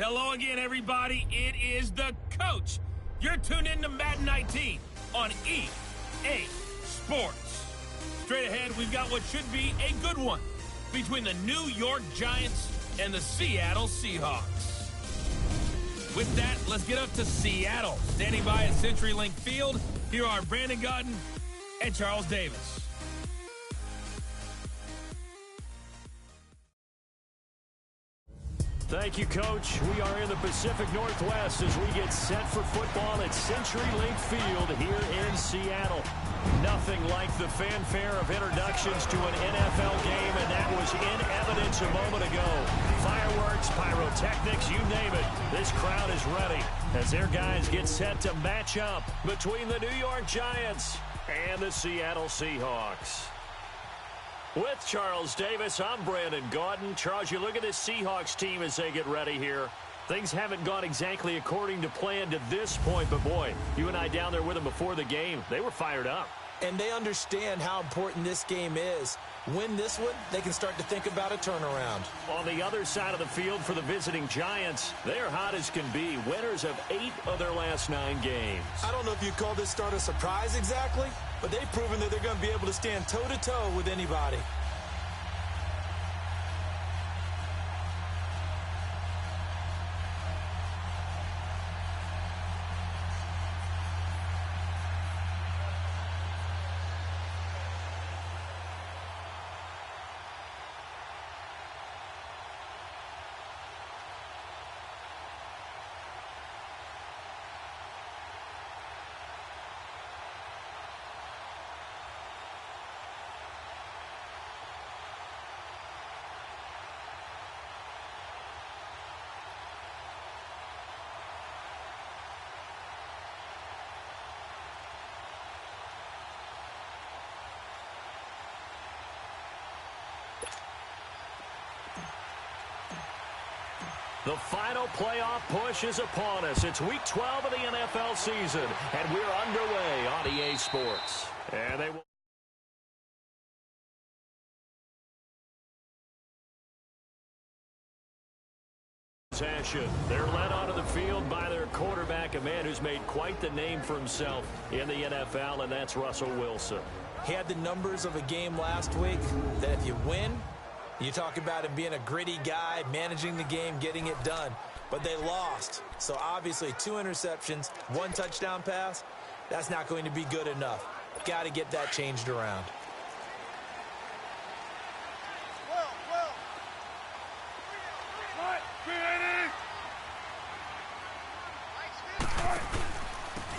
Hello again, everybody. It is the coach. You're tuned in to Madden 19 on EA Sports. Straight ahead, we've got what should be a good one between the New York Giants and the Seattle Seahawks. With that, let's get up to Seattle. Standing by at CenturyLink Field, here are Brandon Gaudin and Charles Davis. Thank you, Coach. We are in the Pacific Northwest as we get set for football at CenturyLink Field here in Seattle. Nothing like the fanfare of introductions to an NFL game, and that was in evidence a moment ago. Fireworks, pyrotechnics, you name it. This crowd is ready as their guys get set to match up between the New York Giants and the Seattle Seahawks. With Charles Davis, I'm Brandon Gaudin. Charles, you look at this Seahawks team as they get ready here. Things haven't gone exactly according to plan to this point, but boy, you and I down there with them before the game, they were fired up. And they understand how important this game is. Win this one, they can start to think about a turnaround. On the other side of the field for the visiting Giants, they are hot as can be. Winners of 8 of their last 9 games. I don't know if you call this start a surprise exactly, but they've proven that they're going to be able to stand toe-to-toe with anybody. The final playoff push is upon us. It's Week 12 of the NFL season, and we're underway on EA Sports. And they will... They're led onto the field by their quarterback, a man who's made quite the name for himself in the NFL, and that's Russell Wilson. He had the numbers of a game last week that if you win, you talk about him being a gritty guy, managing the game, getting it done. But they lost. So obviously 2 interceptions, 1 touchdown pass, that's not going to be good enough. Got to get that changed around.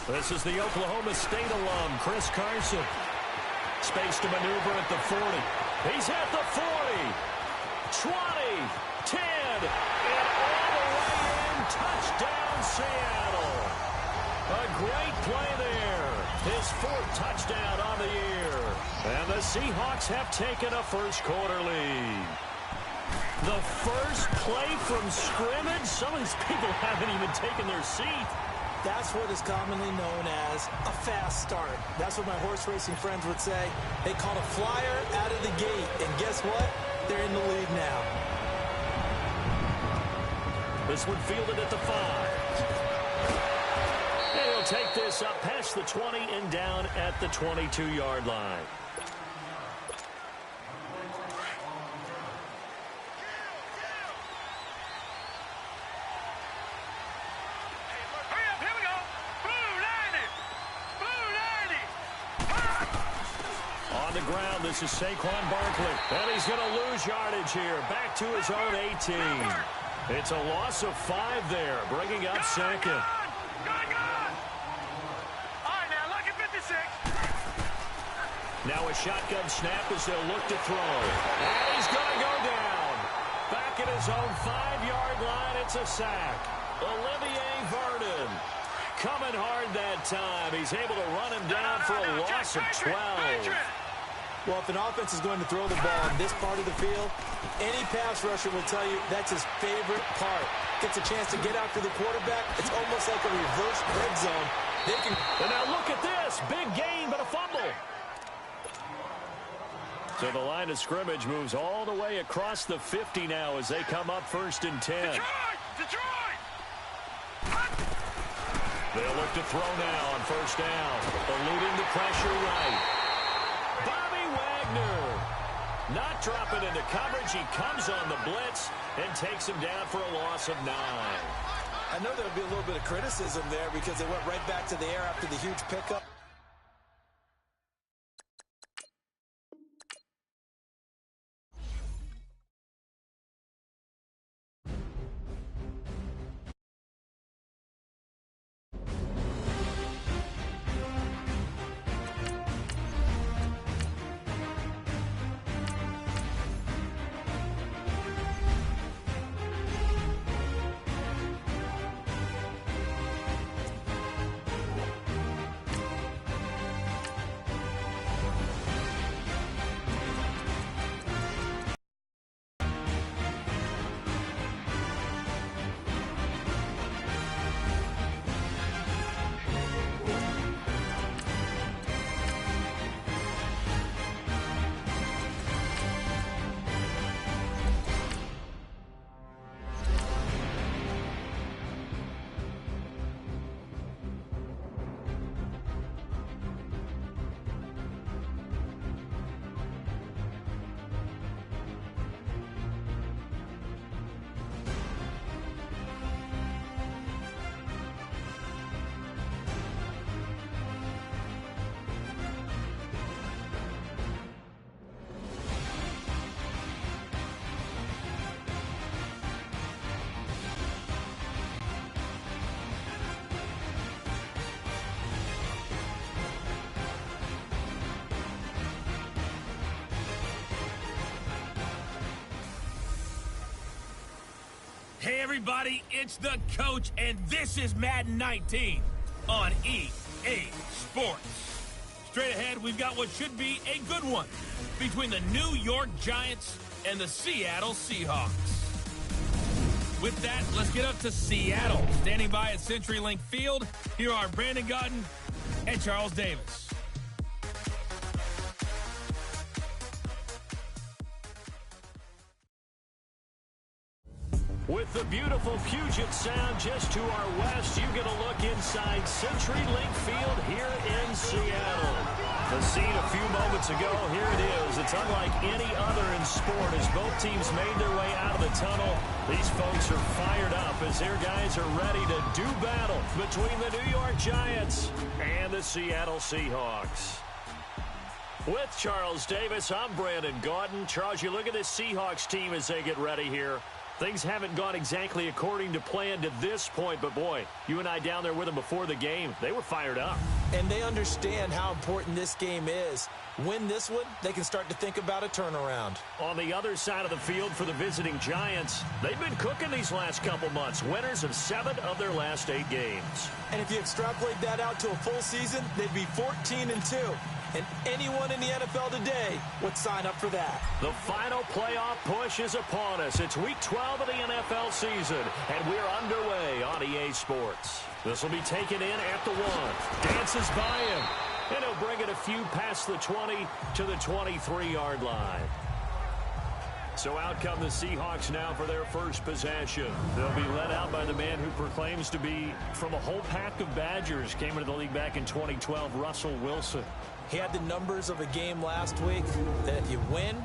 This is the Oklahoma State alum, Chris Carson. Space to maneuver at the 40. He's at the 40. 20, 10, and all the way in. Touchdown, Seattle. A great play there. His 4th touchdown on the year. And the Seahawks have taken a first-quarter lead. The first play from scrimmage. Some of these people haven't even taken their seat. That's what is commonly known as a fast start. That's what my horse racing friends would say. They call a flyer out of the gate. And guess what? They're in the lead now. This one fielded at the 5. And he'll take this up past the 20 and down at the 22-yard line. This is Saquon Barkley, and he's going to lose yardage here. Back to his own 18. It's a loss of 5 there, bringing up 2nd. All right, now look at 56. Now a shotgun snap as they'll look to throw. And he's going to go down. Back at his own 5-yard line, it's a sack. Olivier Vernon coming hard that time. He's able to run him down for a loss of 12. Well, if an offense is going to throw the ball in this part of the field, any pass rusher will tell you that's his favorite part. Gets a chance to get after the quarterback. It's almost like a reverse red zone. They can. And now look at this. Big gain, but a fumble. So the line of scrimmage moves all the way across the 50 now as they come up 1st and 10. Detroit! They'll look to throw now on first down. Eluding the pressure right. Bobby Wagner. Not dropping into coverage. He comes on the blitz and takes him down for a loss of 9. I know there'll be a little bit of criticism there because they went right back to the air after the huge pickup. Hey everybody, it's the coach, and this is Madden 19 on EA Sports. Straight ahead, we've got what should be a good one between the New York Giants and the Seattle Seahawks. With that, let's get up to Seattle. Standing by at CenturyLink Field, here are Brandon Gaudin and Charles Davis. With the beautiful Puget Sound just to our west, you get a look inside CenturyLink Field here in Seattle. The scene a few moments ago, here it is. It's unlike any other in sport as both teams made their way out of the tunnel. These folks are fired up as their guys are ready to do battle between the New York Giants and the Seattle Seahawks. With Charles Davis, I'm Brandon Gaudin. Charles, you look at this Seahawks team as they get ready here. Things haven't gone exactly according to plan to this point, but boy, you and I down there with them before the game, they were fired up. And they understand how important this game is. Win this one, they can start to think about a turnaround. On the other side of the field for the visiting Giants, they've been cooking these last couple months. Winners of 7 of their last 8 games. And if you extrapolate that out to a full season, they'd be 14-2. And anyone in the NFL today would sign up for that. The final playoff push is upon us. It's week 12 of the NFL season, and we're underway on EA Sports. This will be taken in at the 1. Dances by him, and he'll bring it a few past the 20 to the 23-yard line. So out come the Seahawks now for their first possession. They'll be led out by the man who proclaims to be from a whole pack of Badgers. Came into the league back in 2012, Russell Wilson. He had the numbers of a game last week that if you win,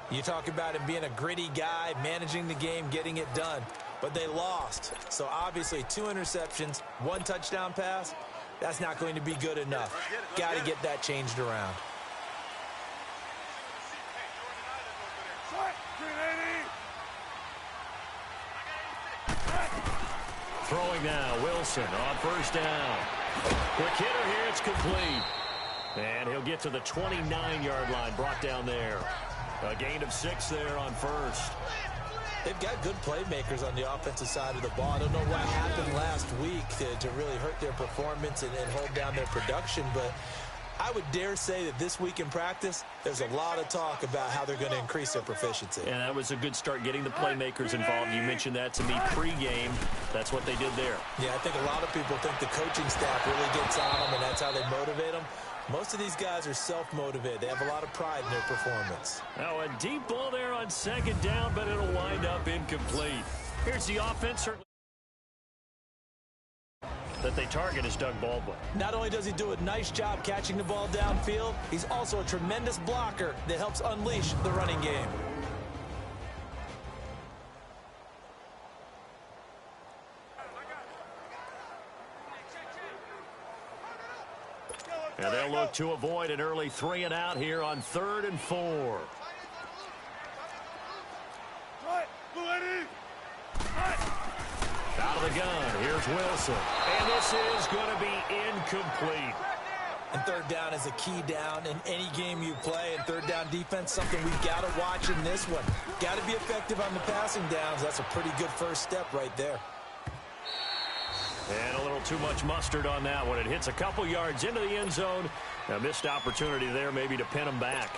you talk about him being a gritty guy, managing the game, getting it done. But they lost. So obviously 2 interceptions, 1 touchdown pass, that's not going to be good enough. Got to get that changed around. Throwing now, Wilson on first down. Quick hitter here, it's complete. And he'll get to the 29-yard line, brought down there. A gain of 6 there on first. They've got good playmakers on the offensive side of the ball. I don't know what happened last week to really hurt their performance and hold down their production, but I would dare say that this week in practice, there's a lot of talk about how they're going to increase their proficiency. And that was a good start, getting the playmakers involved. You mentioned that to me pregame. That's what they did there. Yeah, I think a lot of people think the coaching staff really gets on them, and that's how they motivate them. Most of these guys are self-motivated. They have a lot of pride in their performance. Now a deep ball there on second down, but it'll wind up incomplete. Here's the offense. that they target is Doug Baldwin. Not only does he do a nice job catching the ball downfield, he's also a tremendous blocker that helps unleash the running game. And they'll look to avoid an early 3-and-out here on 3rd and 4. Out of the gun, here's Wilson. And this is going to be incomplete. And 3rd down is a key down in any game you play. And 3rd down defense, something we've got to watch in this one. Got to be effective on the passing downs. That's a pretty good first step right there. And a little too much mustard on that one. It hits a couple yards into the end zone. A missed opportunity there maybe to pin him back.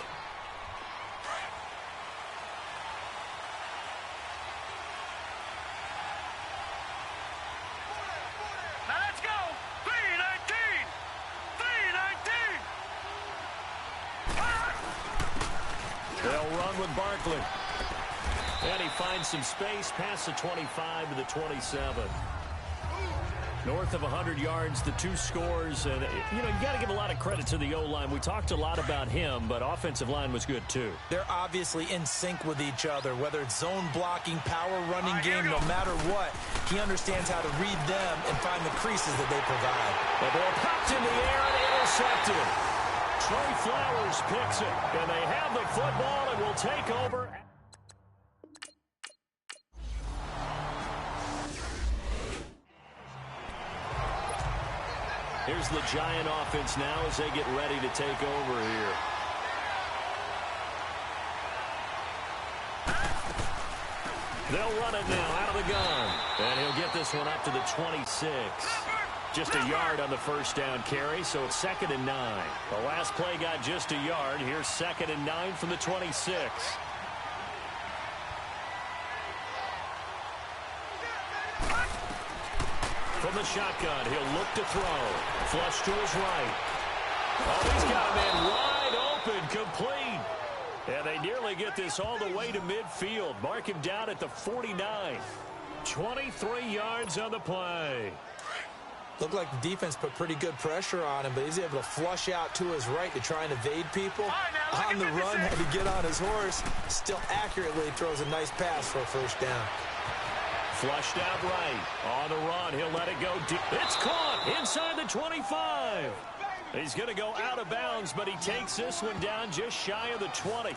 Now let's go. 3-19. 3-19. They'll run with Barkley. And he finds some space past the 25 to the 27. North of 100 yards, the 2 scores. And, you got to give a lot of credit to the O-line. We talked a lot about him, but offensive line was good, too. They're obviously in sync with each other, whether it's zone blocking, power running game, no matter what. He understands how to read them and find the creases that they provide. The ball popped in the air and intercepted. Trey Flowers picks it, and they have the football and will take over. Here's the Giant offense now as they get ready to take over here. They'll run it now out of the gun. And he'll get this one up to the 26. Just a yard on the first down carry, so it's 2nd and 9. The last play got just a yard. Here's 2nd and 9 from the 26. From the shotgun, he'll look to throw. Flush to his right. Oh, he's got a man wide open, complete. And they nearly get this all the way to midfield. Mark him down at the 49. 23 yards on the play. Looked like the defense put pretty good pressure on him, but he's able to flush out to his right to try and evade people. On the run, had to get on his horse. Still accurately throws a nice pass for a first down. Flushed out right. On the run, he'll let it go deep. It's caught inside the 25. He's going to go out of bounds, but he takes this one down just shy of the 20.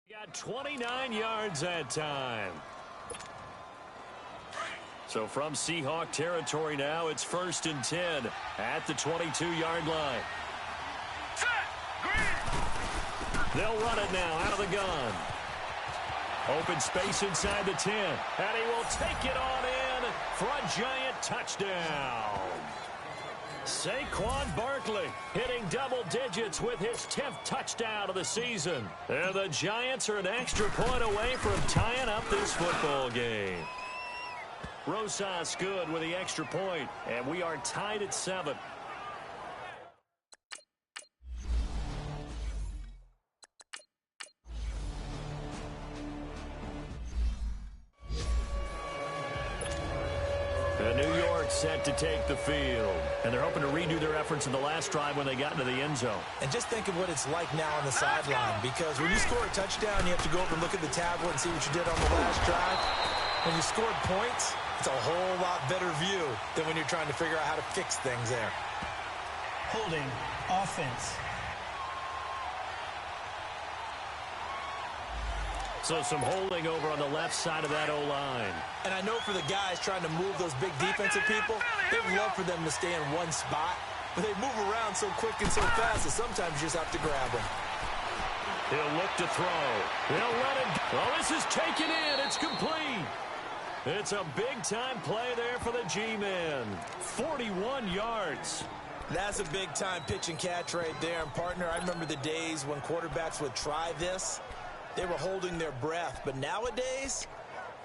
Got 29 yards that time. So from Seahawk territory now, it's 1st and 10 at the 22-yard line. They'll run it now out of the gun. Open space inside the 10. And he will take it on in for a Giant touchdown. Saquon Barkley hitting double digits with his 10th touchdown of the season. And the Giants are an extra point away from tying up this football game. Rosas good with the extra point, and we are tied at 7. New York set to take the field. And they're hoping to redo their efforts in the last drive when they got into the end zone. And just think of what it's like now on the sideline, because when you score a touchdown, you have to go up and look at the tablet and see what you did on the last drive. When you scored points, it's a whole lot better view than when you're trying to figure out how to fix things there. Holding offense. So some holding over on the left side of that O-line. And I know for the guys trying to move those big defensive people, they'd love for them to stay in one spot. But they move around so quick and so fast that sometimes you just have to grab them. He'll look to throw. He'll let it go. Oh, this is taken in. It's complete. It's a big-time play there for the G-men. 41 yards. That's a big-time pitch and catch right there. And, partner, I remember the days when quarterbacks would try this. They were holding their breath. But nowadays,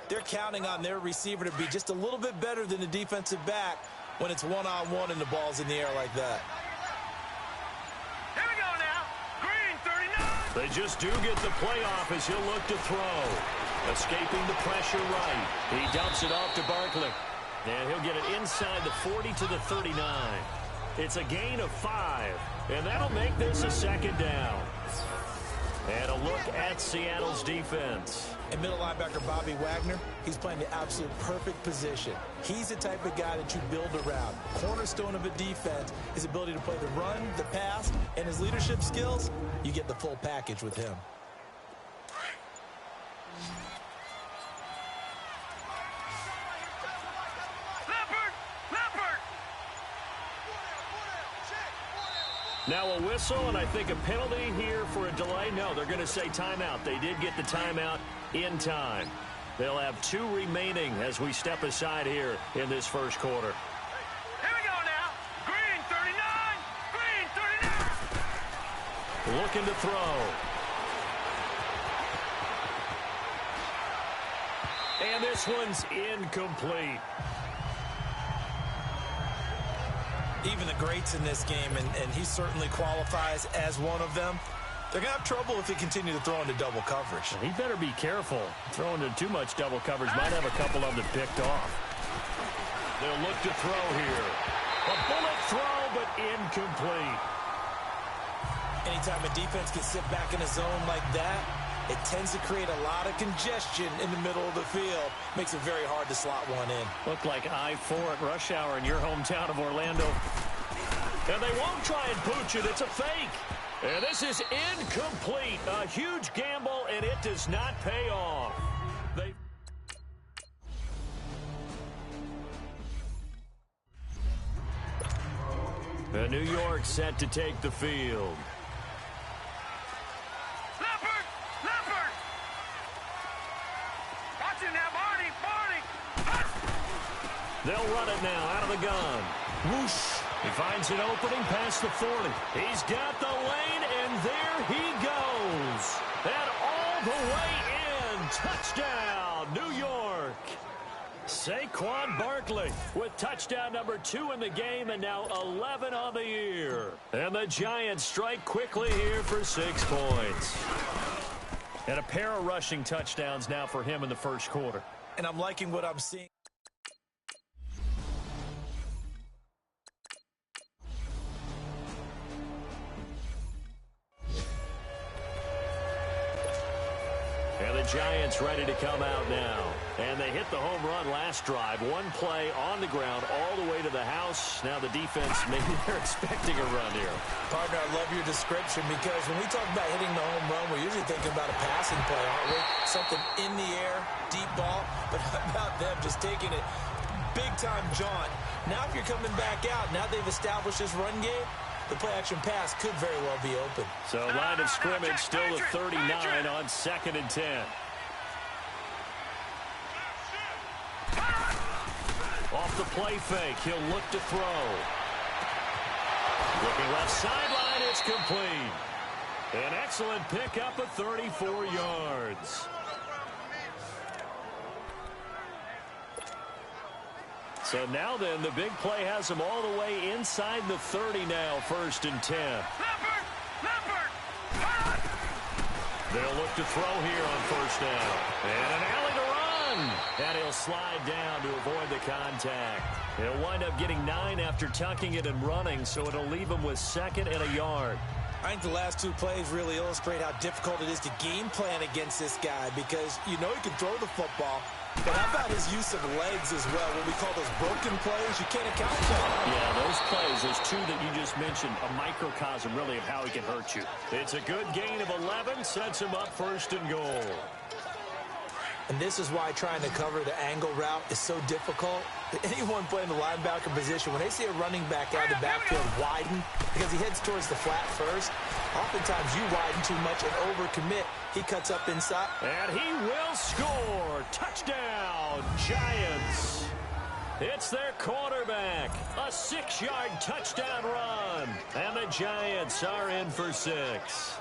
they're counting on their receiver to be just a little bit better than the defensive back when it's one-on-one and the ball's in the air like that. Here we go now. Green 39. They just do get the playoff as he'll look to throw. Escaping the pressure right. He dumps it off to Barkley. And he'll get it inside the 40 to the 39. It's a gain of 5. And that'll make this a second down. And a look at Seattle's defense. And middle linebacker Bobby Wagner, he's playing the absolute perfect position. He's the type of guy that you build around. Cornerstone of a defense, his ability to play the run, the pass, and his leadership skills. You get the full package with him. Now a whistle, and I think a penalty here for a delay. No, they're going to say timeout. They did get the timeout in time. They'll have 2 remaining as we step aside here in this first quarter. Here we go now. Green 39. Green 39. Looking to throw. And this one's incomplete. Even the greats in this game, and he certainly qualifies as one of them, they're going to have trouble if they continue to throw into double coverage. He better be careful. Throwing into too much double coverage might have a couple of them picked off. They'll look to throw here. A bullet throw, but incomplete. Anytime a defense can sit back in a zone like that, it tends to create a lot of congestion in the middle of the field. Makes it very hard to slot one in. Look like I-4 at rush hour in your hometown of Orlando. And they won't try and pooch it. It's a fake. And this is incomplete. A huge gamble, and it does not pay off. New York set to take the field. They'll run it now out of the gun. Whoosh. He finds an opening past the 40. He's got the lane, and there he goes. And all the way in. Touchdown, New York. Saquon Barkley with touchdown number 2 in the game, and now 11 on the year. And the Giants strike quickly here for 6 points. And a pair of rushing touchdowns now for him in the first quarter. And I'm liking what I'm seeing. And the Giants ready to come out now. And they hit the home run last drive. 1 play on the ground all the way to the house. Now the defense, maybe they're expecting a run here. Partner, I love your description because when we talk about hitting the home run, we're usually thinking about a passing play, aren't we? Something in the air, deep ball. But how about them just taking it big-time jaunt? Now if you're coming back out, now they've established this run game, the play-action pass could very well be open. So line of scrimmage still at 39 on 2nd and 10. Off the play fake, he'll look to throw. Looking left sideline, it's complete. An excellent pickup of 34 yards. So now then, the big play has them all the way inside the 30 now, 1st and 10. They'll look to throw here on 1st down. And an alley to run. And he'll slide down to avoid the contact. He'll wind up getting 9 after tucking it and running, so it'll leave him with 2nd and a yard. I think the last 2 plays really illustrate how difficult it is to game plan against this guy because you know he can throw the football, but how about his use of legs as well? What we call those broken plays, you can't account for that. Yeah, those plays, those 2 that you just mentioned, a microcosm really of how he can hurt you. It's a good gain of 11, sets him up 1st and goal. And this is why trying to cover the angle route is so difficult. Anyone playing the linebacker position, when they see a running back out of the backfield widen, because he heads towards the flat first, oftentimes you widen too much and overcommit. He cuts up inside. And he will score. Touchdown, Giants. It's their quarterback. A 6-yard touchdown run. And the Giants are in for 6.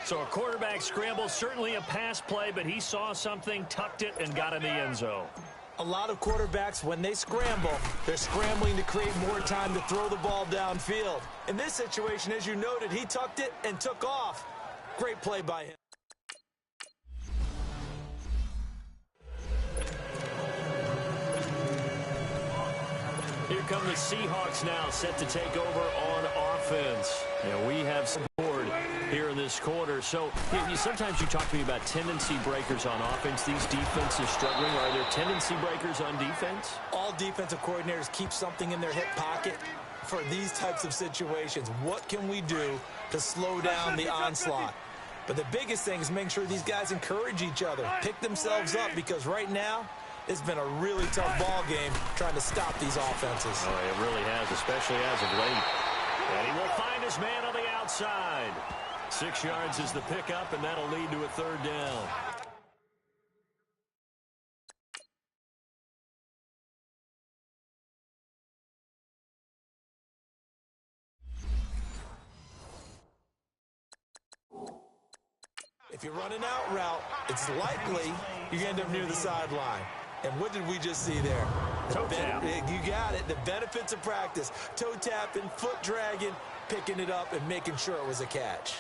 So a quarterback scramble, certainly a pass play, but he saw something, tucked it, and got in the end zone. A lot of quarterbacks, when they scramble, they're scrambling to create more time to throw the ball downfield. In this situation, as you noted, he tucked it and took off. Great play by him. Here come the Seahawks now, set to take over on offense. And we have support here in this quarter. So sometimes you talk to me about tendency breakers on offense. These defenses struggling. Are there tendency breakers on defense? All defensive coordinators keep something in their hip pocket for these types of situations. What can we do to slow down the onslaught? But the biggest thing is making sure these guys encourage each other, pick themselves up, because right now, it's been a really tough ball game trying to stop these offenses. Oh, it really has, especially as of late. And he will find his man on the outside. 6 yards is the pickup, and that'll lead to a 3rd down. If you run an out route, it's likely you end up near the sideline. And what did we just see there? Toe tap. You got it. The benefits of practice. Toe tapping, foot dragging, picking it up, and making sure it was a catch.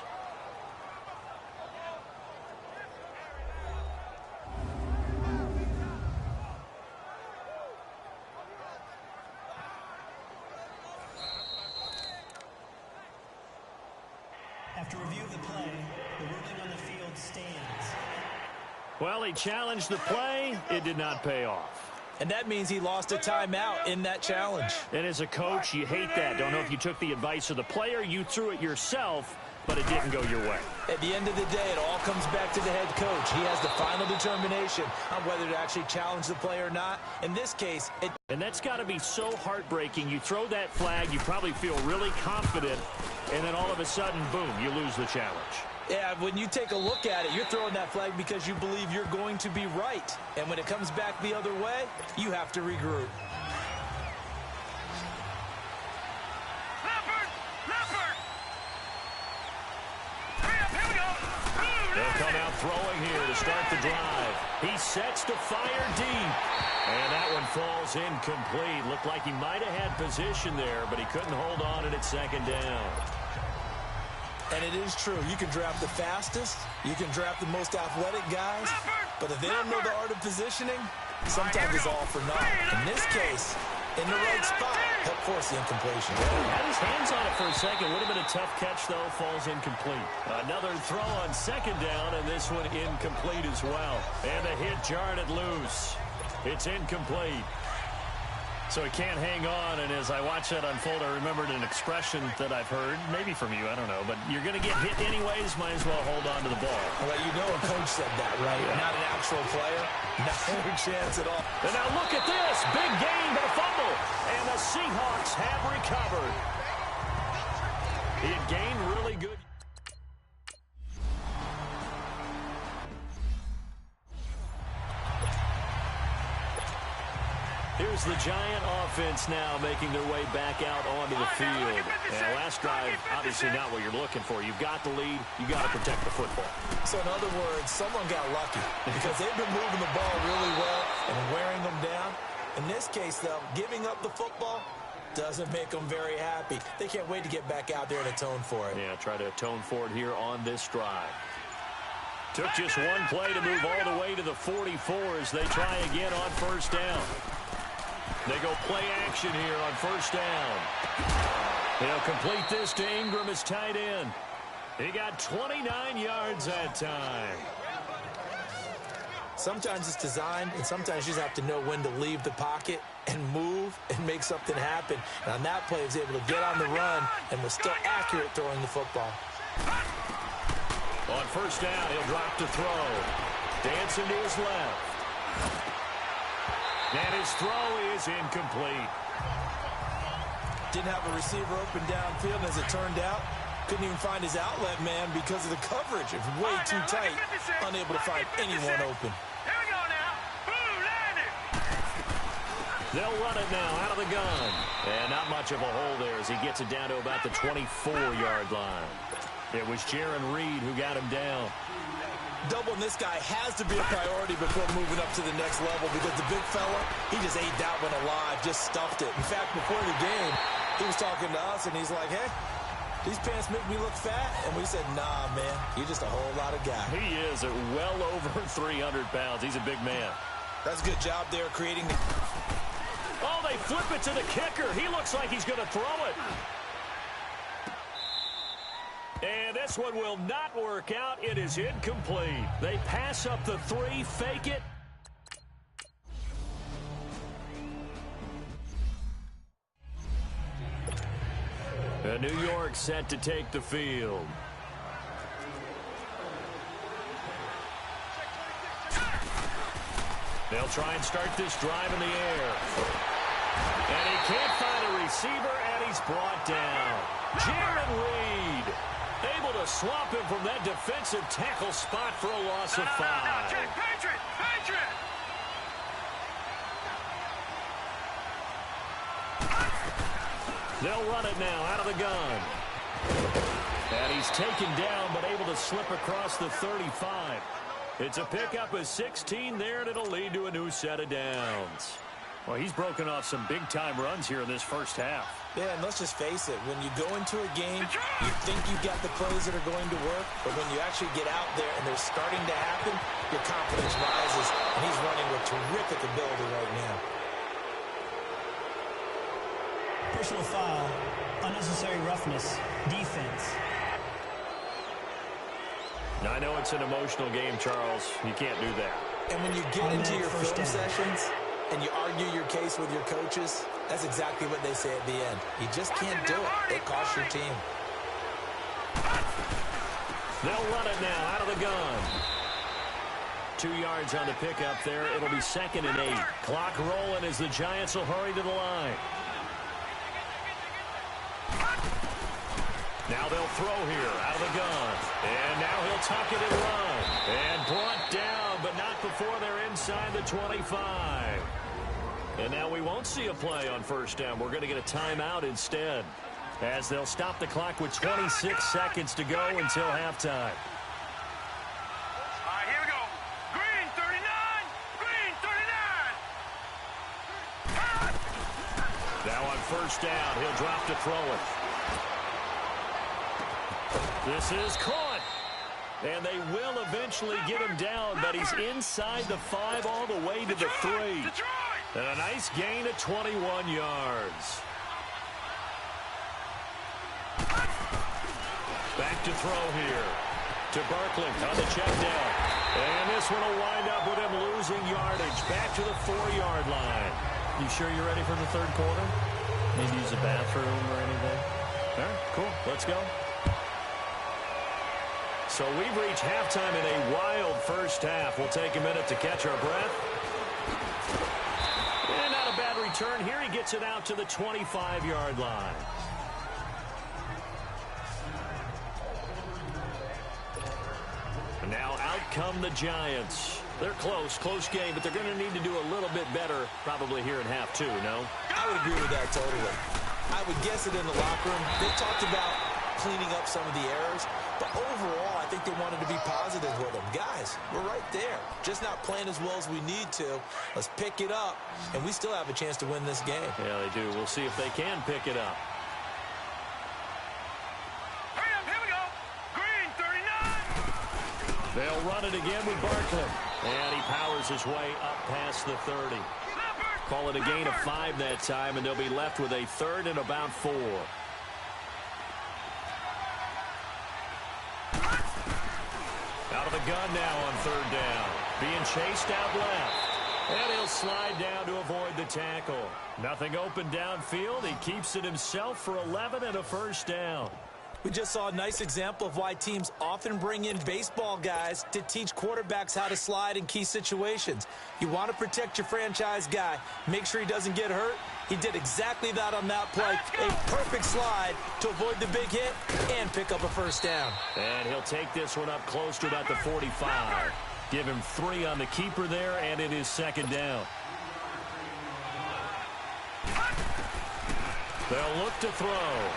After review of the play, the ruling on the field stands. Well, he challenged the play. It did not pay off. And that means he lost a timeout in that challenge. And as a coach, you hate that. Don't know if you took the advice of the player. You threw it yourself, but it didn't go your way. At the end of the day, it all comes back to the head coach. He has the final determination on whether to actually challenge the play or not. In this case, and that's got to be so heartbreaking. You throw that flag, you probably feel really confident, and then all of a sudden, boom, you lose the challenge. Yeah, when you take a look at it, you're throwing that flag because you believe you're going to be right. And when it comes back the other way, you have to regroup. They'll come out throwing here to start the drive. He sets to fire deep. And that one falls incomplete. Looked like he might have had position there, but he couldn't hold on it at 2nd down. And it is true. You can draft the fastest. You can draft the most athletic guys. But if they don't know the art of positioning, sometimes it's all for naught. In this case, in the right spot, help force the incompletion. Had his hands on it for a second. Would have been a tough catch, though. Falls incomplete. Another throw on 2nd down, and this one incomplete as well. And the hit jarred it loose. It's incomplete. So he can't hang on, and as I watch that unfold, I remembered an expression that I've heard, maybe from you, I don't know, but you're going to get hit anyways, might as well hold on to the ball. Well, you know a coach said that, right? Yeah. Not an actual player. No chance at all. And now look at this. Big gain, but a fumble. And the Seahawks have recovered. He had gained really good. Here's the Giant offense now making their way back out onto the field. And last drive, obviously not what you're looking for. You've got the lead. You've got to protect the football. So in other words, someone got lucky because they've been moving the ball really well and wearing them down. In this case, though, giving up the football doesn't make them very happy. They can't wait to get back out there and atone for it. Yeah, try to atone for it here on this drive. Took just one play to move all the way to the 44 as they try again on 1st down. They go play action here on 1st down. He'll complete this to Ingram as tight end. He got 29 yards that time. Sometimes it's designed, and sometimes you just have to know when to leave the pocket and move and make something happen. And on that play, he was able to get on the run and was still accurate throwing the football. On 1st down, he'll drop to throw. Dancing to his left. And his throw is incomplete. Didn't have a receiver open downfield, and as it turned out, couldn't even find his outlet man because of the coverage. It was way too tight, unable to find anyone open. Here we go now. Boom, landed. They'll run it now out of the gun. And not much of a hole there as he gets it down to about the 24-yard line. It was Jaron Reed who got him down. Doubling this guy has to be a priority before moving up to the next level because the big fella, he just ate that one alive, just stuffed it. In fact, before the game, he was talking to us, and he's like, hey, these pants make me look fat. And we said, nah, man, you're just a whole lot of guy. He is at well over 300 pounds. He's a big man. That's a good job there creating the... Oh, they flip it to the kicker. He looks like he's going to throw it. And this one will not work out. It is incomplete. They pass up the 3, fake it. New York set to take the field. They'll try and start this drive in the air. And he can't find a receiver, and he's brought down. Jaron Reed able to swap him from that defensive tackle spot for a loss of 5. Patriot! Patriot! They'll run it now out of the gun. And he's taken down, but able to slip across the 35. It's a pickup of 16 there, and it'll lead to a new set of downs. Well, he's broken off some big-time runs here in this first half. Yeah, and let's just face it. When you go into a game, you think you've got the plays that are going to work, but when you actually get out there and they're starting to happen, your confidence rises, and he's running with terrific ability right now. Personal foul, unnecessary roughness, defense. Now, I know it's an emotional game, Charles. You can't do that. And when you get into your film sessions and you argue your case with your coaches, that's exactly what they say at the end. You just can't do it. It costs your team. They'll run it now out of the gun. 2 yards on the pickup there. It'll be 2nd and 8. Clock rolling as the Giants will hurry to the line. Now they'll throw here out of the gun. And now he'll tuck it and run. And brought down, but not before they're inside the 25. And now we won't see a play on first down. We're going to get a timeout instead, as they'll stop the clock with 26 seconds to go until halftime. All right, here we go. Green 39. Green 39. Now on first down, he'll drop to throw it. This is caught. And they will eventually get him down, but he's inside the 5 all the way to the 3. And a nice gain of 21 yards. Back to throw here to Barkley on the check down. And this one will wind up with him losing yardage back to the 4-yard line. You sure you're ready for the third quarter? Maybe use a bathroom or anything? All right, cool. Let's go. So we've reached halftime in a wild first half. We'll take a minute to catch our breath. And not a bad return here. He gets it out to the 25-yard line. And now out come the Giants. They're close game, but they're going to need to do a little bit better probably here in half 2, no? I would agree with that totally. I would guess it in the locker room. They talked about cleaning up some of the errors, but overall, I think they wanted to be positive with them. Guys, we're right there. Just not playing as well as we need to. Let's pick it up, and we still have a chance to win this game. Yeah, they do. We'll see if they can pick it up. Hurry up, here we go. Green 39. They'll run it again with Barkley. And he powers his way up past the 30. Call it a gain of 5 that time, and they'll be left with a 3rd and about 4. Out of the gun now on 3rd down. Being chased out left. And he'll slide down to avoid the tackle. Nothing open downfield. He keeps it himself for 11 and a first down. We just saw a nice example of why teams often bring in baseball guys to teach quarterbacks how to slide in key situations. You want to protect your franchise guy. Make sure he doesn't get hurt. He did exactly that on that play. A perfect slide to avoid the big hit and pick up a first down. And he'll take this one up close to about the 45. Give him 3 on the keeper there, and it is second down. They'll look to throw.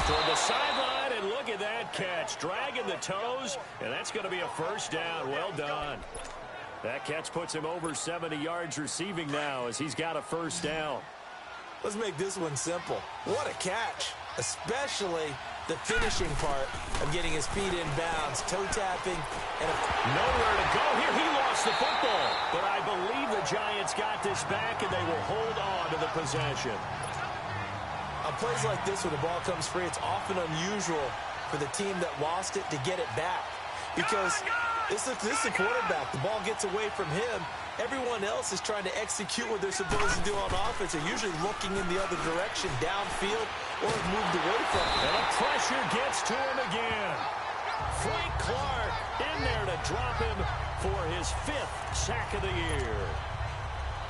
Toward the sideline, and look at that catch. Dragging the toes, and that's going to be a first down. Well done. That catch puts him over 70 yards receiving now as he's got a first down. Let's make this one simple. What a catch, especially the finishing part of getting his feet in bounds, toe tapping, and nowhere to go here. He lost the football, but I believe the Giants got this back, and they will hold on to the possession. On plays like this, when the ball comes free, it's often unusual for the team that lost it to get it back. Because this is a quarterback. The ball gets away from him. Everyone else is trying to execute what they're supposed to do on offense. They're usually looking in the other direction, downfield, or have moved away from him. And the pressure gets to him again. Frank Clark in there to drop him for his 5th sack of the year.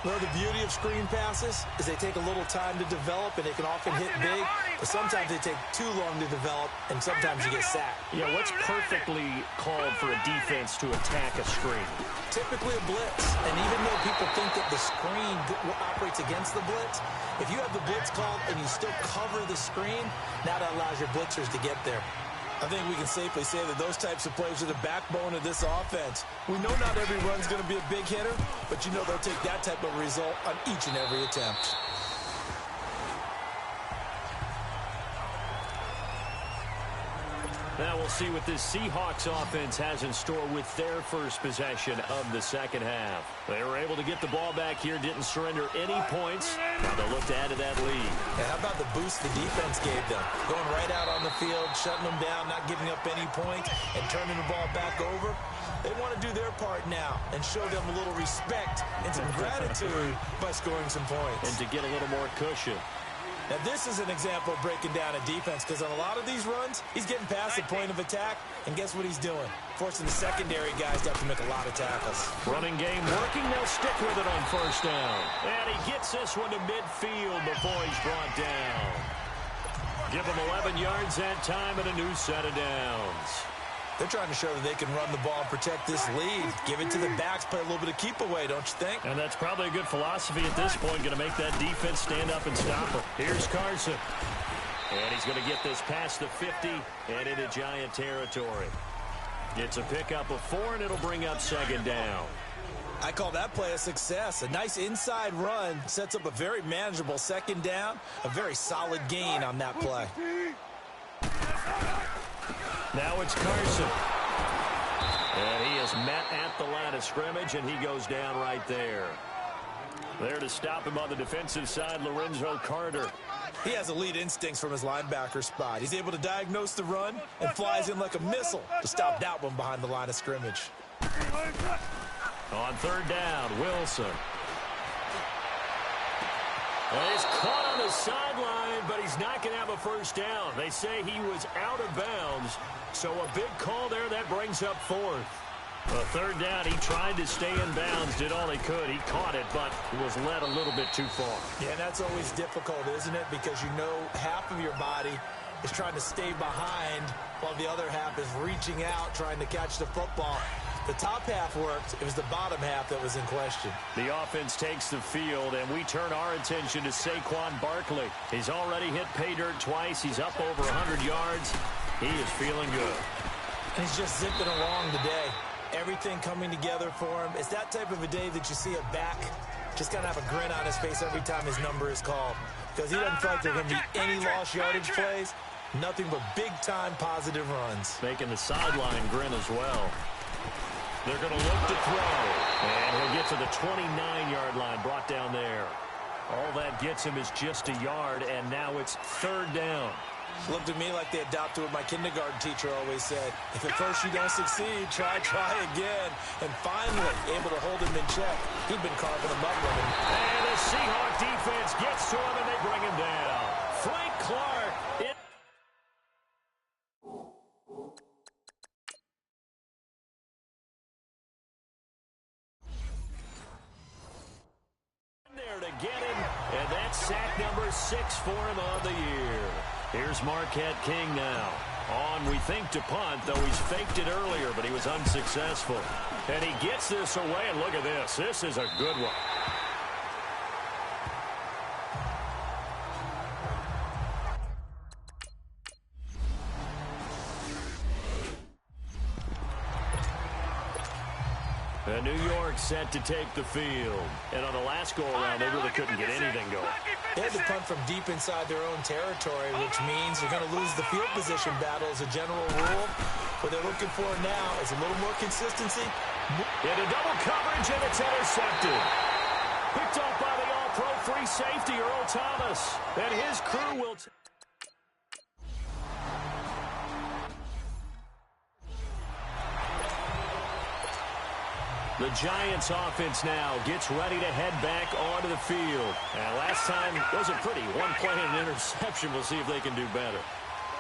Well, the beauty of screen passes is they take a little time to develop, and they can often hit big, but sometimes they take too long to develop, and sometimes you get sacked. Yeah, what's perfectly called for a defense to attack a screen? Typically a blitz, and even though people think that the screen operates against the blitz, if you have the blitz called and you still cover the screen, now that allows your blitzers to get there. I think we can safely say that those types of plays are the backbone of this offense. We know not every run's going to be a big hitter, but you know they'll take that type of result on each and every attempt. Now we'll see what this Seahawks offense has in store with their first possession of the second half. They were able to get the ball back here, didn't surrender any points. Now they'll look to add to that lead. Yeah, how about the boost the defense gave them? Going right out on the field, shutting them down, not giving up any points, and turning the ball back over. They want to do their part now and show them a little respect and some gratitude by scoring some points. And to get a little more cushion. Now, this is an example of breaking down a defense because on a lot of these runs, he's getting past the point of attack, and guess what he's doing? Forcing the secondary guys to have to make a lot of tackles. Running game working. They'll stick with it on first down. And he gets this one to midfield before he's brought down. Give him 11 yards that time and a new set of downs. They're trying to show that they can run the ball and protect this lead. Give it to the backs, play a little bit of keep away, don't you think? And that's probably a good philosophy at this point, going to make that defense stand up and stop him. Here's Carson. And he's going to get this past the 50 and into Giant territory. It's a pickup of 4, and it'll bring up second down. I call that play a success. A nice inside run sets up a very manageable second down. A very solid gain on that play. Now it's Carson. And he is met at the line of scrimmage, and he goes down right there. There to stop him on the defensive side, Lorenzo Carter. He has elite instincts from his linebacker spot. He's able to diagnose the run and flies in like a missile to stop that one behind the line of scrimmage. On third down, Wilson. Well, he's caught on the sideline, but he's not going to have a first down. They say he was out of bounds, so a big call there. That brings up 4th. Third down, he tried to stay in bounds, did all he could. He caught it, but was led a little bit too far. Yeah, that's always difficult, isn't it? Because you know half of your body is trying to stay behind while the other half is reaching out, trying to catch the football. The top half worked. It was the bottom half that was in question. The offense takes the field, and we turn our attention to Saquon Barkley. He's already hit pay dirt twice. He's up over 100 yards. He is feeling good. He's just zipping along today. Everything coming together for him. It's that type of a day that you see a back just got to have a grin on his face every time his number is called. Because he doesn't feel like there are going to be any lost yardage plays. Nothing but big-time positive runs. Making the sideline grin as well. They're going to look to throw. And he'll get to the 29-yard line, brought down there. All that gets him is just a yard, and now it's third down. Looked at me like they adopted what my kindergarten teacher always said. If at first you don't succeed, try again. And finally, able to hold him in check. He'd been carving him up running. And the Seahawks defense gets to him, and they bring him down. Frank Clark in 6 for him on the year. Here's Marquette King now. On, we think, to punt, though he's faked it earlier, but he was unsuccessful. And he gets this away, and look at this. This is a good one. New York set to take the field. And on the last go-around, they really couldn't get anything going. They had to punt from deep inside their own territory, which means you're going to lose the field position battle as a general rule. What they're looking for now is a little more consistency. Into double coverage, and it's intercepted. Picked off by the all-pro free safety, Earl Thomas. And his crew will... The Giants offense now gets ready to head back onto the field. And last time was a pretty one-play and interception. We'll see if they can do better.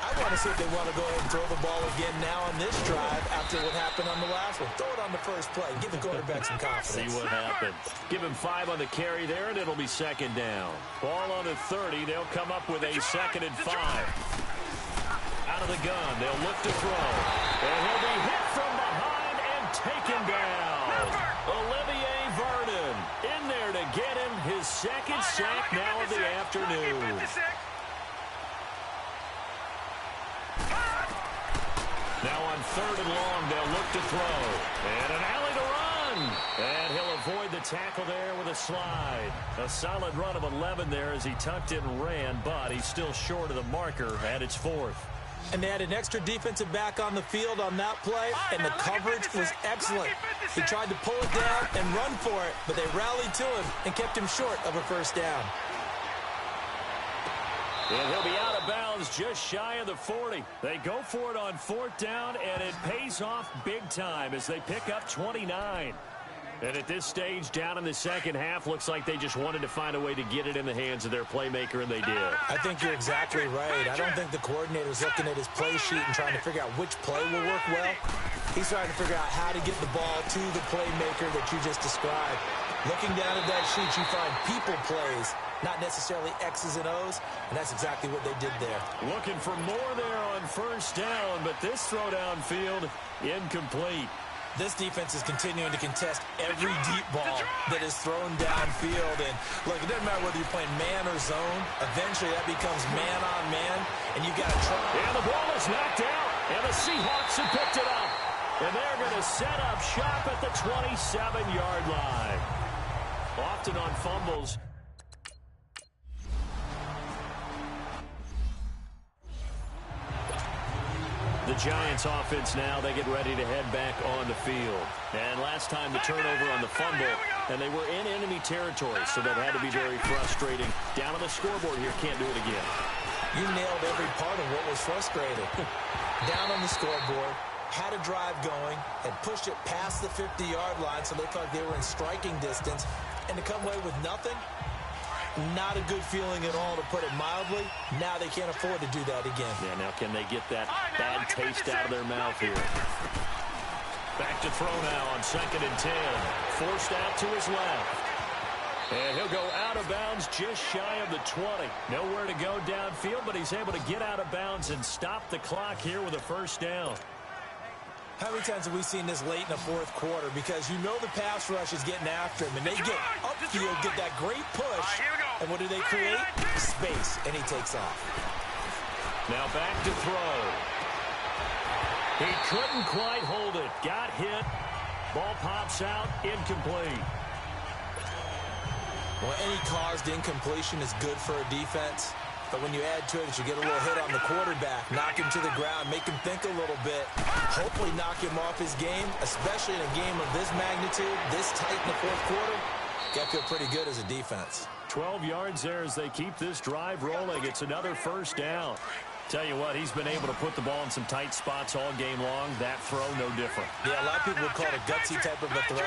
I want to see if they want to go ahead and throw the ball again now on this drive after what happened on the last one. Throw it on the first play. Give the quarterback some confidence. See what happens. Give him 5 on the carry there, and it'll be second down. Ball on the 30. They'll come up with a 2nd and 5. Out of the gun. They'll look to throw. And he'll be hit from behind and taken down. Olivier Vernon in there to get him his 2nd sack now of the afternoon. Now on 3rd and long, they'll look to throw. And an alley to run. And he'll avoid the tackle there with a slide. A solid run of 11 there as he tucked it and ran, but he's still short of the marker at its 4th. And they had an extra defensive back on the field on that play, and the coverage was excellent. He tried to pull it down and run for it, but they rallied to him and kept him short of a first down. And he'll be out of bounds just shy of the 40. They go for it on 4th down, and it pays off big time as they pick up 29. And at this stage, down in the second half, looks like they just wanted to find a way to get it in the hands of their playmaker, and they did. I think you're exactly right. I don't think the coordinator's looking at his play sheet and trying to figure out which play will work well. He's trying to figure out how to get the ball to the playmaker that you just described. Looking down at that sheet, you find people plays, not necessarily X's and O's, and that's exactly what they did there. Looking for more there on 1st down, but this throw downfield, incomplete. This defense is continuing to contest every deep ball that is thrown downfield. And, look, it doesn't matter whether you're playing man or zone. Eventually, that becomes man-on-man, and you've got to try. And the ball is knocked out, and the Seahawks have picked it up. And they're going to set up shop at the 27-yard line. Often on fumbles. The Giants offense now, they get ready to head back on the field. And last time the turnover on the fumble, and they were in enemy territory, so that had to be very frustrating. Down on the scoreboard here, can't do it again. You nailed every part of what was frustrating. Down on the scoreboard, had a drive going, had pushed it past the 50-yard line, so they thought they were in striking distance, and to come away with nothing, not a good feeling at all, to put it mildly. Now they can't afford to do that again. Yeah, now can they get that bad taste out of their mouth here? Back to throw now on 2nd and 10. Forced out to his left. And he'll go out of bounds just shy of the 20. Nowhere to go downfield, but he's able to get out of bounds and stop the clock here with a 1st down. How many times have we seen this late in the 4th quarter? Because you know the pass rush is getting after him, and they get upfield, get that great push, and what do they create? Space, and he takes off. Now back to throw. He couldn't quite hold it. Got hit. Ball pops out. Incomplete. Well, any caused incompletion is good for a defense. But when you add to it that you get a little hit on the quarterback, knock him to the ground, make him think a little bit, hopefully knock him off his game, especially in a game of this magnitude, this tight in the 4th quarter, got to feel pretty good as a defense. 12 yards there as they keep this drive rolling. It's another 1st down. Tell you what, he's been able to put the ball in some tight spots all game long. That throw, no different. Yeah, a lot of people would call it a gutsy type of a throw.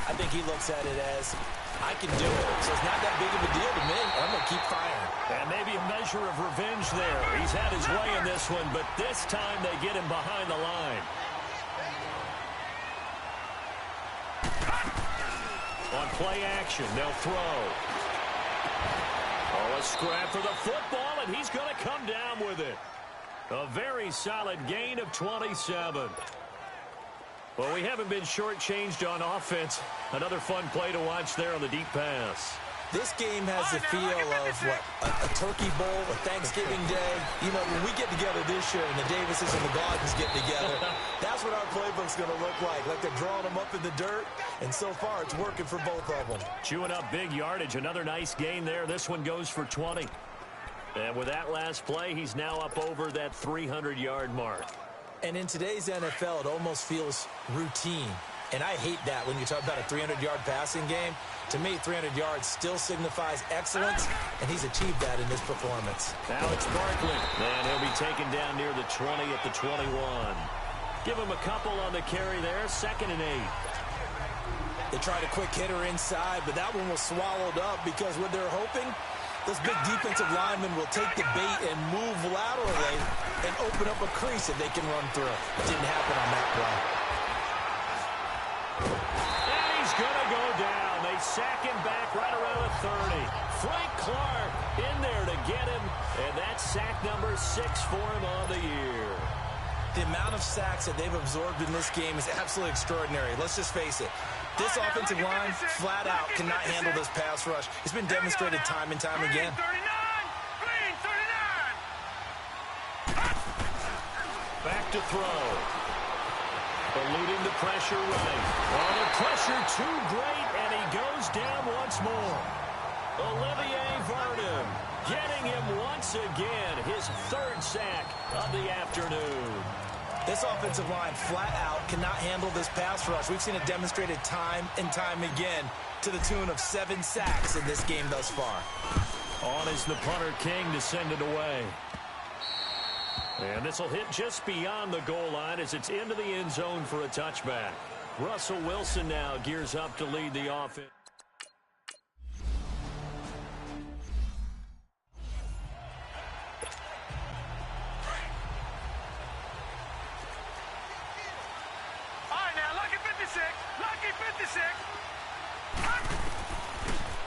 I think he looks at it as, I can do it, so it's not that big of a deal to me. I'm going to keep firing. And maybe a measure of revenge there. He's had his way in this one, but this time they get him behind the line. On play action, they'll throw. A scrap for the football, and he's going to come down with it. A very solid gain of 27. Well, we haven't been shortchanged on offense. Another fun play to watch there on the deep pass. This game has the feel of, a turkey bowl, a Thanksgiving day. You know, when we get together this year and the Davises and the Gardens get together, that's what our playbook's going to look like. Like they're drawing them up in the dirt, and so far it's working for both of them. Chewing up big yardage. Another nice gain there. This one goes for 20. And with that last play, he's now up over that 300-yard mark. And in today's NFL, it almost feels routine. And I hate that when you talk about a 300-yard passing game. To me, 300 yards still signifies excellence, and he's achieved that in this performance. Alex Barkley, and he'll be taken down near the 20 at the 21. Give him a couple on the carry there, 2nd and 8. They tried a quick hitter inside, but that one was swallowed up because what they're hoping, those big defensive linemen will take the bait and move laterally and open up a crease that they can run through. It didn't happen on that play. And he's going to go down. They sack him back right around the 30. Frank Clark in there to get him, and that's sack number 6 for him on the year. The amount of sacks that they've absorbed in this game is absolutely extraordinary. Let's just face it. This offensive line, flat out, cannot handle this pass rush. It's been demonstrated time and time again. Back to throw. Eluding the pressure right. Oh, the pressure too great, and he goes down once more. Olivier Vernon getting him once again, his 3rd sack of the afternoon. This offensive line flat out cannot handle this pass rush. We've seen it demonstrated time and time again to the tune of 7 sacks in this game thus far. On is the punter King to send it away. And this will hit just beyond the goal line as it's into the end zone for a touchback. Russell Wilson now gears up to lead the offense.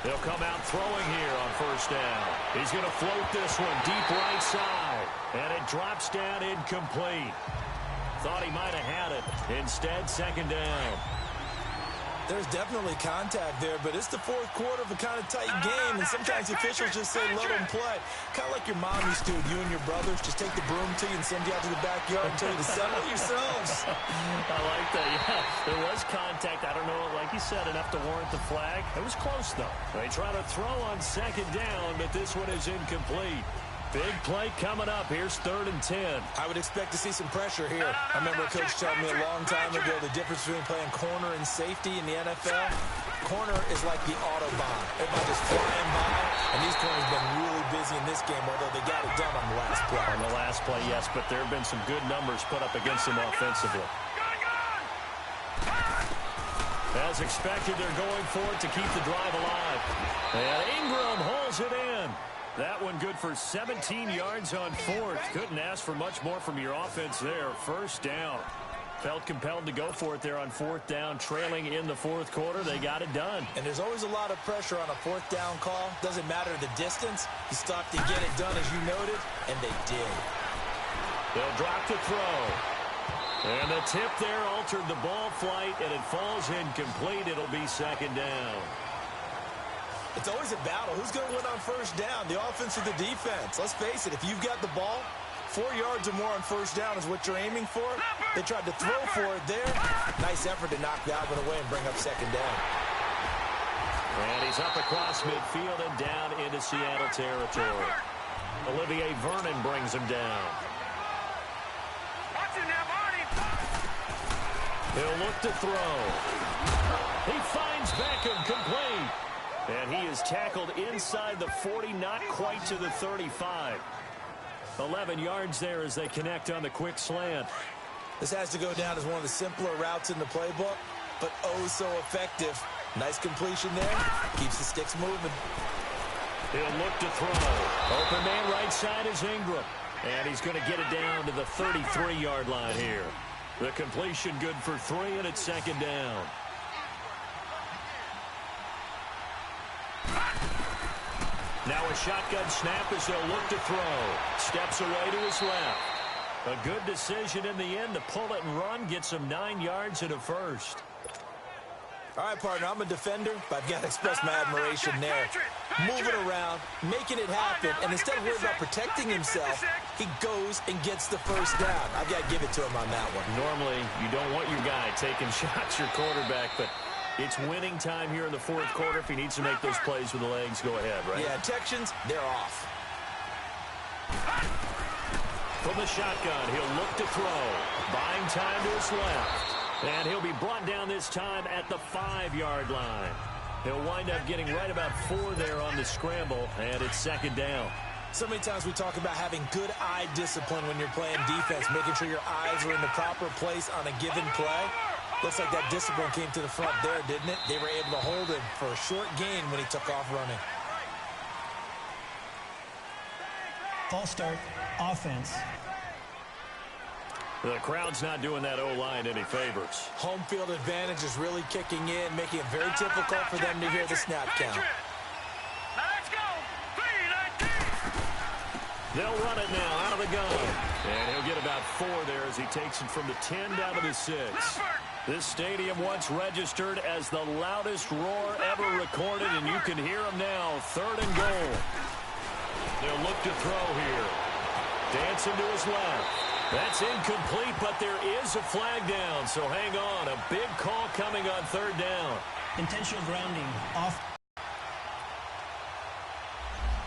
They'll come out throwing here on 1st down. He's going to float this one deep right side. And it drops down incomplete. Thought he might have had it. Instead, 2nd down. There's definitely contact there, but it's the 4th quarter of a kind of tight game, and sometimes officials just say, let them play. Kind of like your mom used to with you and your brothers. Just take the broom to you and send you out to the backyard and tell you to settle yourselves. I like that, yeah. There was contact. I don't know, like you said, enough to warrant the flag. It was close, though. They try to throw on 2nd down, but this one is incomplete. Big play coming up. Here's 3rd and 10. I would expect to see some pressure here. I remember a coach telling me a long time ago the difference between playing corner and safety in the NFL. Corner is like the Autobahn. Everybody just flying by, and these corners have been really busy in this game, although they got it done on the last play. On the last play, yes, but there have been some good numbers put up against them offensively. As expected, they're going for it to keep the drive alive. And Ingram holds it in. That one good for 17 yards on 4th. Couldn't ask for much more from your offense there. 1st down. Felt compelled to go for it there on 4th down. Trailing in the 4th quarter. They got it done. And there's always a lot of pressure on a 4th down call. Doesn't matter the distance. You stop to get it done, as you noted, and they did. They'll drop to throw. And the tip there altered the ball flight, and it falls incomplete. It'll be 2nd down. It's always a battle. Who's going to win on 1st down, the offense or the defense? Let's face it, if you've got the ball, 4 yards or more on 1st down is what you're aiming for. They tried to throw for it there. Nice effort to knock that one away and bring up 2nd down. And he's up across midfield and down into Seattle territory. Olivier Vernon brings him down. He'll look to throw. He finds Beckham complete. And he is tackled inside the 40, not quite to the 35. 11 yards there as they connect on the quick slant. This has to go down as one of the simpler routes in the playbook, but oh so effective. Nice completion there. Keeps the sticks moving. He'll look to throw. Open man right side is Ingram. And he's going to get it down to the 33-yard line here. The completion good for 3, and it's 2nd down. Now a shotgun snap as they'll look to throw. Steps away to his left. A good decision in the end to pull it and run. Gets him 9 yards and a first. All right, partner, I'm a defender, but I've got to express my admiration there. Moving around, making it happen, and instead of worrying about protecting himself, he goes and gets the first down. I've got to give it to him on that one. Normally, you don't want your guy taking shots, your quarterback, but it's winning time here in the fourth quarter. If he needs to make those plays with the legs, go ahead, right? Yeah, Texans, they're off. From the shotgun, he'll look to throw. Buying time to his left. And he'll be brought down this time at the 5-yard line. He'll wind up getting right about 4 there on the scramble, and it's second down. So many times we talk about having good eye discipline when you're playing defense, making sure your eyes are in the proper place on a given play. Looks like that discipline came to the front there, didn't it? They were able to hold him for a short gain when he took off running. False start, offense. The crowd's not doing that O-line any favors. Home field advantage is really kicking in, making it very difficult for them to hear the snap count. Now let's go. 3-19. They'll run it now out of the gun. And he'll get about 4 there as he takes it from the 10 down to the 6. This stadium once registered as the loudest roar ever recorded, and you can hear him now. 3rd and goal. They'll look to throw here. Dancing to his left. That's incomplete, but there is a flag down, so hang on. A big call coming on 3rd down. Intentional grounding, off.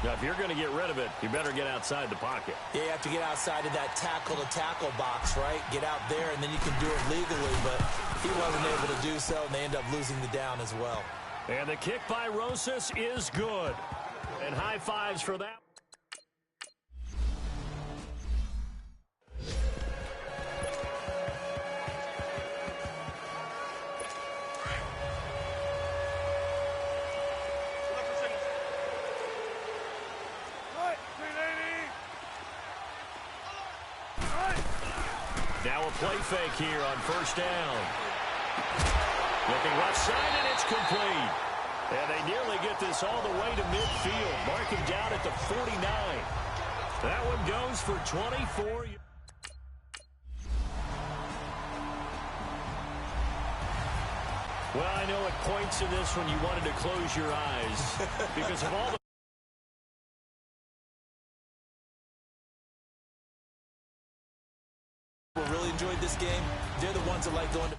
Now, if you're going to get rid of it, you better get outside the pocket. Yeah, you have to get outside of that tackle-to-tackle box, right? Get out there, and then you can do it legally, but he wasn't able to do so, and they end up losing the down as well. And the kick by Rosas is good. And high fives for that. Now a play fake here on 1st down. Looking left side, and it's complete. And they nearly get this all the way to midfield, marking down at the 49. That one goes for 24. Well, I know at points in this when you wanted to close your eyes because of all the really enjoyed this game. They're the ones that like going to